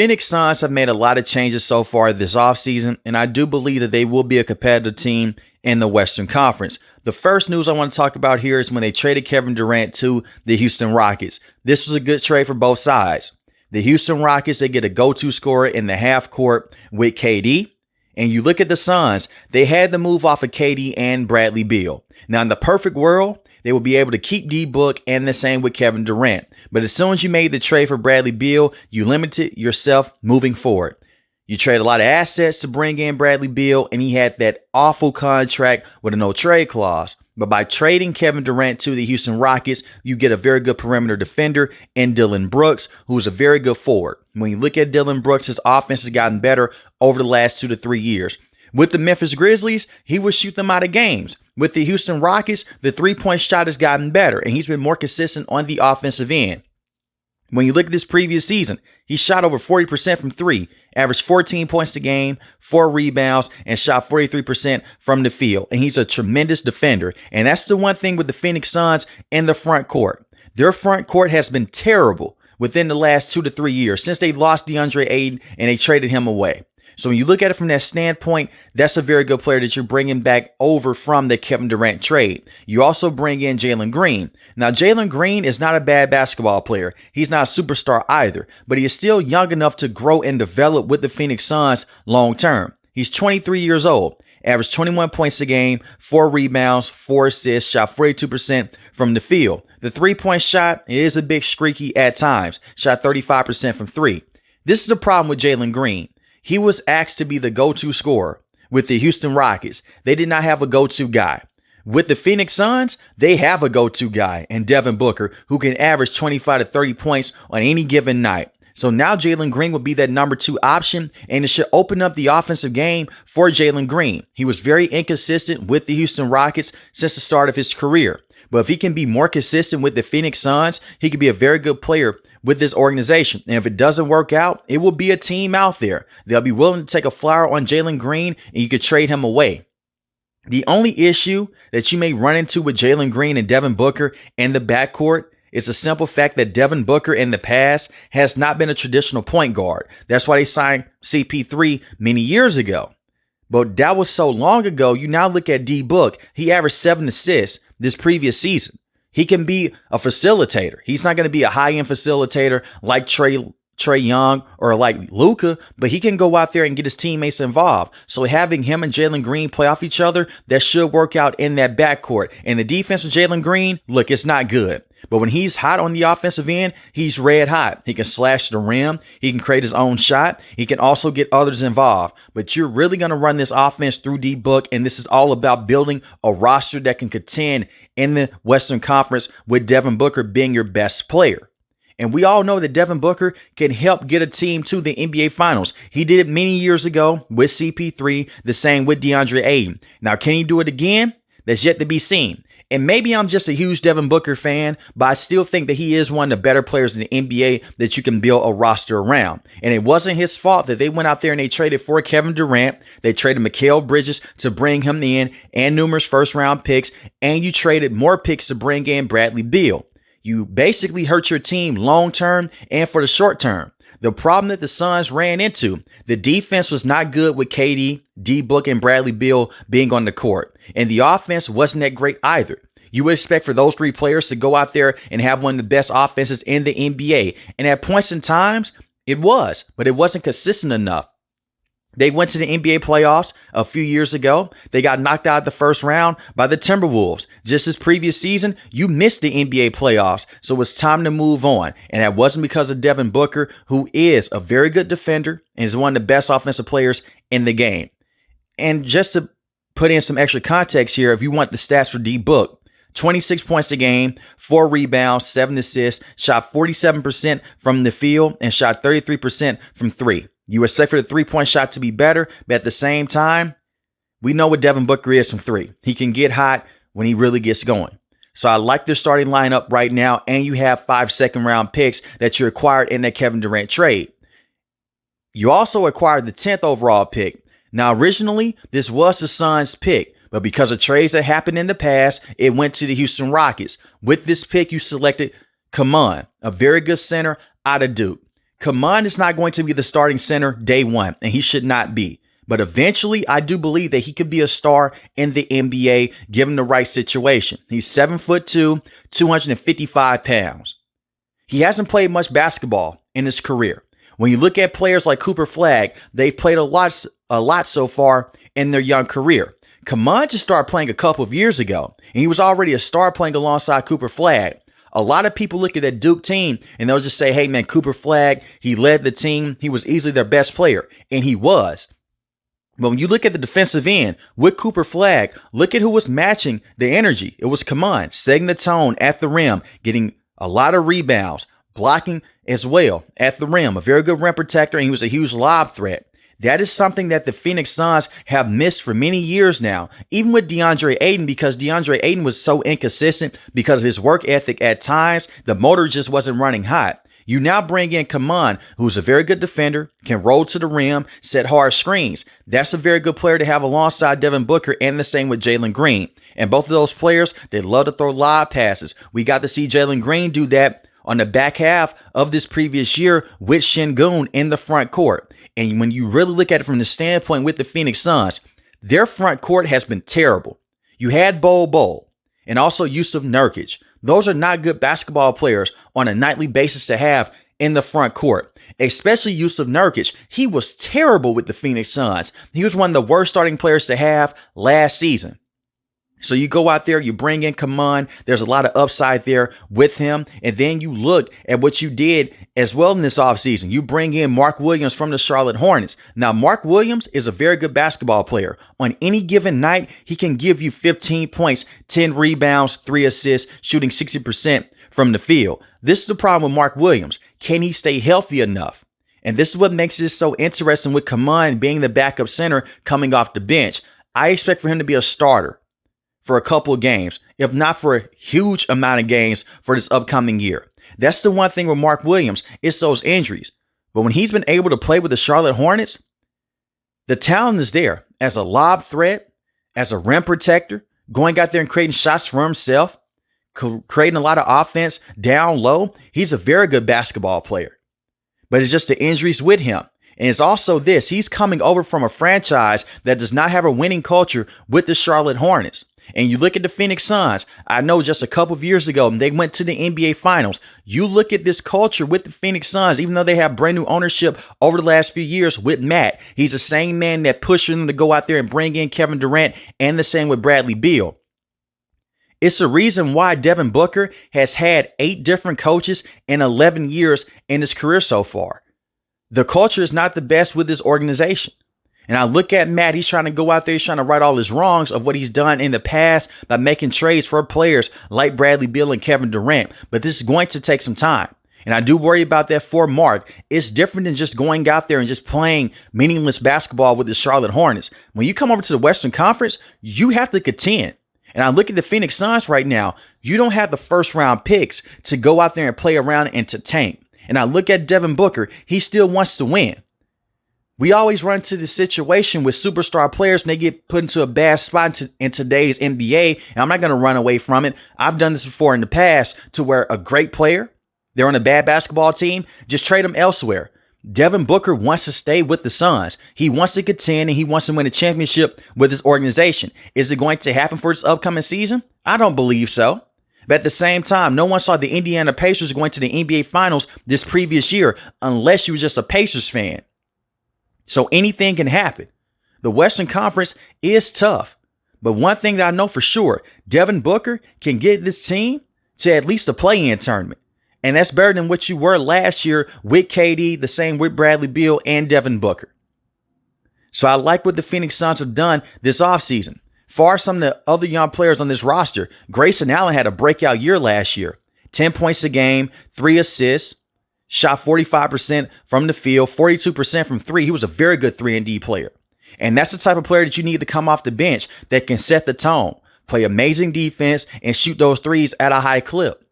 Phoenix Suns have made a lot of changes so far this offseason, and I do believe that they will be a competitive team in the Western Conference. The first news I want to talk about here is when they traded Kevin Durant to the Houston Rockets. This was a good trade for both sides. The Houston Rockets, they get a go-to scorer in the half court with KD. And you look at the Suns, they had to move off of KD and Bradley Beal. Now, in the perfect world, they will be able to keep D-Book and the same with Kevin Durant. But as soon as you made the trade for Bradley Beal, you limited yourself moving forward. You trade a lot of assets to bring in Bradley Beal, and he had that awful contract with a no-trade clause. But by trading Kevin Durant to the Houston Rockets, you get a very good perimeter defender in Dillon Brooks, who is a very good forward. When you look at Dillon Brooks, his offense has gotten better over the last 2 to 3 years. With the Memphis Grizzlies, he would shoot them out of games. With the Houston Rockets, the three-point shot has gotten better, and he's been more consistent on the offensive end. When you look at this previous season, he shot over 40% from three, averaged 14 points a game, 4 rebounds, and shot 43% from the field. And he's a tremendous defender. And that's the one thing with the Phoenix Suns in the front court. Their front court has been terrible within the last 2 to 3 years since they lost DeAndre Ayton and they traded him away. So when you look at it from that standpoint, that's a very good player that you're bringing back over from the Kevin Durant trade. You also bring in Jaylen Green. Now, Jaylen Green is not a bad basketball player. He's not a superstar either, but he is still young enough to grow and develop with the Phoenix Suns long term. He's 23 years old, averaged 21 points a game, 4 rebounds, 4 assists, shot 42% from the field. The three-point shot is a bit streaky at times, shot 35% from three. This is the problem with Jaylen Green. He was asked to be the go-to scorer with the Houston Rockets. They did not have a go-to guy. With the Phoenix Suns, they have a go-to guy in Devin Booker who can average 25 to 30 points on any given night. So now Jaylen Green will be that number 2 option, and it should open up the offensive game for Jaylen Green. He was very inconsistent with the Houston Rockets since the start of his career. But if he can be more consistent with the Phoenix Suns, he could be a very good player with this organization. And if it doesn't work out, it will be a team out there. They'll be willing to take a flyer on Jaylen Green, and you could trade him away. The only issue that you may run into with Jaylen Green and Devin Booker in the backcourt is the simple fact that Devin Booker in the past has not been a traditional point guard. That's why they signed CP3 many years ago. But that was so long ago. You now look at D-Book. He averaged 7 assists this previous season. He can be a facilitator. He's not going to be a high-end facilitator like Trae Young or like Luka, but he can go out there and get his teammates involved. So having him and Jaylen Green play off each other, that should work out in that backcourt. And the defense with Jaylen Green, look, it's not good. But when he's hot on the offensive end, he's red hot. He can slash the rim. He can create his own shot. He can also get others involved. But you're really going to run this offense through D-Book, and this is all about building a roster that can contend in the Western Conference with Devin Booker being your best player. And we all know that Devin Booker can help get a team to the NBA Finals. He did it many years ago with CP3, the same with DeAndre Ayton. Now, can he do it again? That's yet to be seen. And maybe I'm just a huge Devin Booker fan, but I still think that he is one of the better players in the NBA that you can build a roster around. And it wasn't his fault that they went out there and they traded for Kevin Durant. They traded Mikal Bridges to bring him in and numerous first-round picks. And you traded more picks to bring in Bradley Beal. You basically hurt your team long-term and for the short term. The problem that the Suns ran into, the defense was not good with KD, D-Book, and Bradley Beal being on the court. And the offense wasn't that great either. You would expect for those 3 players to go out there and have one of the best offenses in the NBA. And at points in times, it was, but it wasn't consistent enough. They went to the NBA playoffs a few years ago. They got knocked out the first round by the Timberwolves. Just this previous season, you missed the NBA playoffs, so it's time to move on. And that wasn't because of Devin Booker, who is a very good defender and is one of the best offensive players in the game. And just to put in some extra context here, if you want the stats for D-Book, 26 points a game, 4 rebounds, 7 assists, shot 47% from the field, and shot 33% from 3. You expect for the three-point shot to be better, but at the same time, we know what Devin Booker is from 3. He can get hot when he really gets going. So I like their starting lineup right now, and you have 5 second-round picks that you acquired in that Kevin Durant trade. You also acquired the 10th overall pick. Now, originally, this was the Suns' pick, but because of trades that happened in the past, it went to the Houston Rockets. With this pick, you selected Kaman, a very good center out of Duke. Kaman is not going to be the starting center day one, and he should not be. But eventually, I do believe that he could be a star in the NBA given the right situation. He's 7'2", 255 pounds. He hasn't played much basketball in his career. When you look at players like Cooper Flagg, they've played a lot so far in their young career. Kaman just started playing a couple of years ago, and he was already a star playing alongside Cooper Flagg. A lot of people look at that Duke team and they'll just say, hey man, Cooper Flagg, he led the team. He was easily their best player, and he was. But when you look at the defensive end with Cooper Flagg, look at who was matching the energy. It was Kaman, setting the tone at the rim, getting a lot of rebounds, blocking as well at the rim, a very good rim protector, and he was a huge lob threat. That is something that the Phoenix Suns have missed for many years now, even with DeAndre Ayton, because DeAndre Ayton was so inconsistent because of his work ethic at times. The motor just wasn't running hot. You now bring in Kaman, who's a very good defender, can roll to the rim, set hard screens. That's a very good player to have alongside Devin Booker, and the same with Jaylen Green. And both of those players, they love to throw lob passes. We got to see Jaylen Green do that on the back half of this previous year with Şengün in the front court. And when you really look at it from the standpoint with the Phoenix Suns, their front court has been terrible. You had Bol and also Yusuf Nurkic. Those are not good basketball players on a nightly basis to have in the front court, especially Yusuf Nurkic. He was terrible with the Phoenix Suns. He was one of the worst starting players to have last season. So you go out there, you bring in Kaman. There's a lot of upside there with him. And then you look at what you did as well in this offseason. You bring in Mark Williams from the Charlotte Hornets. Now, Mark Williams is a very good basketball player. On any given night, he can give you 15 points, 10 rebounds, 3 assists, shooting 60% from the field. This is the problem with Mark Williams. Can he stay healthy enough? And this is what makes it so interesting with Kaman being the backup center coming off the bench. I expect for him to be a starter for a couple of games, if not for a huge amount of games for this upcoming year. That's the one thing with Mark Williams, it's those injuries. But when he's been able to play with the Charlotte Hornets, the talent is there as a lob threat, as a rim protector, going out there and creating shots for himself, creating a lot of offense down low. He's a very good basketball player. But it's just the injuries with him. And it's also this, he's coming over from a franchise that does not have a winning culture with the Charlotte Hornets. And you look at the Phoenix Suns, I know just a couple of years ago, they went to the NBA Finals. You look at this culture with the Phoenix Suns, even though they have brand new ownership over the last few years with Matt. He's the same man that pushed them to go out there and bring in Kevin Durant, and the same with Bradley Beal. It's the reason why Devin Booker has had 8 different coaches in 11 years in his career so far. The culture is not the best with this organization. And I look at Matt, he's trying to go out there, he's trying to right all his wrongs of what he's done in the past by making trades for players like Bradley Beal and Kevin Durant. But this is going to take some time. And I do worry about that for Mark. It's different than just going out there and just playing meaningless basketball with the Charlotte Hornets. When you come over to the Western Conference, you have to contend. And I look at the Phoenix Suns right now, you don't have the first round picks to go out there and play around and to tank. And I look at Devin Booker, he still wants to win. We always run into this situation with superstar players and they get put into a bad spot in today's NBA. And I'm not going to run away from it. I've done this before in the past to where a great player, they're on a bad basketball team, just trade them elsewhere. Devin Booker wants to stay with the Suns. He wants to contend and he wants to win a championship with his organization. Is it going to happen for this upcoming season? I don't believe so. But at the same time, no one saw the Indiana Pacers going to the NBA Finals this previous year unless you were just a Pacers fan. So anything can happen. The Western Conference is tough. But one thing that I know for sure, Devin Booker can get this team to at least a play-in tournament. And that's better than what you were last year with KD, the same with Bradley Beal and Devin Booker. So I like what the Phoenix Suns have done this offseason. Far some of the other young players on this roster, Grayson Allen had a breakout year last year. 10 points a game, 3 assists. Shot 45% from the field, 42% from 3. He was a very good 3-and-D player. And that's the type of player that you need to come off the bench that can set the tone, play amazing defense, and shoot those threes at a high clip.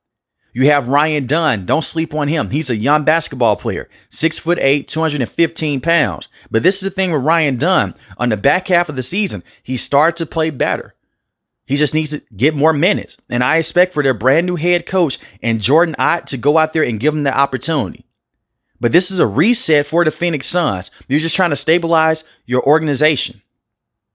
You have Ryan Dunn. Don't sleep on him. He's a young basketball player, 6'8", 215 pounds. But this is the thing with Ryan Dunn. On the back half of the season, he started to play better. He just needs to get more minutes. And I expect for their brand new head coach and Jordan Ott to go out there and give him the opportunity. But this is a reset for the Phoenix Suns. You're just trying to stabilize your organization.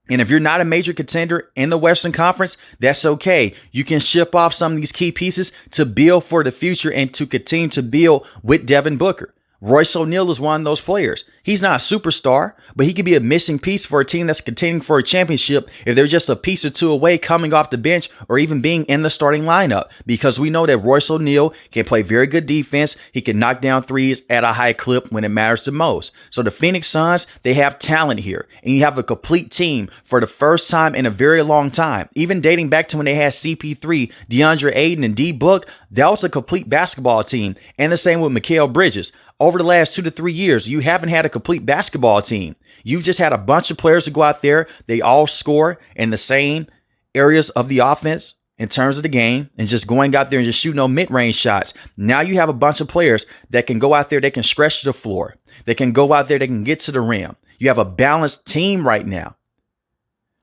And if you're not a major contender in the Western Conference, that's okay. You can ship off some of these key pieces to build for the future and to continue to build with Devin Booker. Royce O'Neal is one of those players. He's not a superstar, but he could be a missing piece for a team that's contending for a championship if they're just a piece or two away coming off the bench or even being in the starting lineup, because we know that Royce O'Neal can play very good defense. He can knock down threes at a high clip when it matters the most. So the Phoenix Suns, they have talent here, and you have a complete team for the first time in a very long time. Even dating back to when they had CP3, DeAndre Ayton, and D-Book, that was a complete basketball team. And the same with Mikal Bridges. Over the last 2 to 3 years, you haven't had a complete basketball team. You've just had a bunch of players to go out there. They all score in the same areas of the offense in terms of the game, and just going out there and just shooting no mid-range shots. Now you have a bunch of players that can go out there, they can stretch the floor. They can go out there, they can get to the rim. You have a balanced team right now.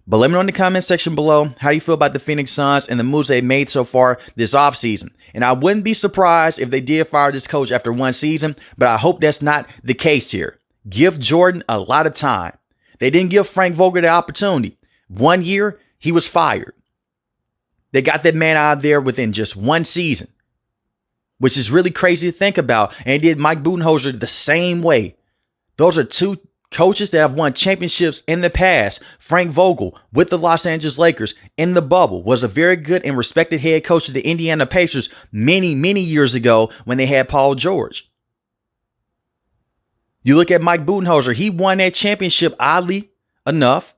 But let me know in the comment section below, how do you feel about the Phoenix Suns and the moves they've made so far this offseason? And I wouldn't be surprised if they did fire this coach after one season, but I hope that's not the case here. Give Jordan a lot of time. They didn't give Frank Vogel the opportunity. 1 year, he was fired. They got that man out of there within just one season, which is really crazy to think about. And did Mike Budenholzer the same way. Those are two coaches that have won championships in the past. Frank Vogel with the Los Angeles Lakers in the bubble was a very good and respected head coach of the Indiana Pacers many, many years ago when they had Paul George. You look at Mike Budenholzer, he won that championship, oddly enough,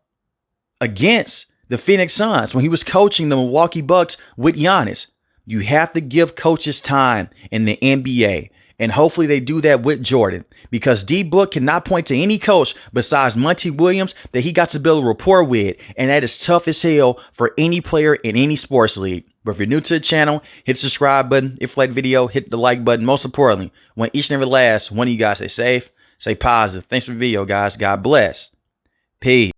against the Phoenix Suns when he was coaching the Milwaukee Bucks with Giannis. You have to give coaches time in the NBA. And hopefully they do that with Jordan, because D-Book cannot point to any coach besides Monty Williams that he got to build a rapport with. And that is tough as hell for any player in any sports league. But if you're new to the channel, hit the subscribe button. If you like the video, hit the like button. Most importantly, want each and every last one of you guys stay safe, stay positive. Thanks for the video, guys. God bless. Peace.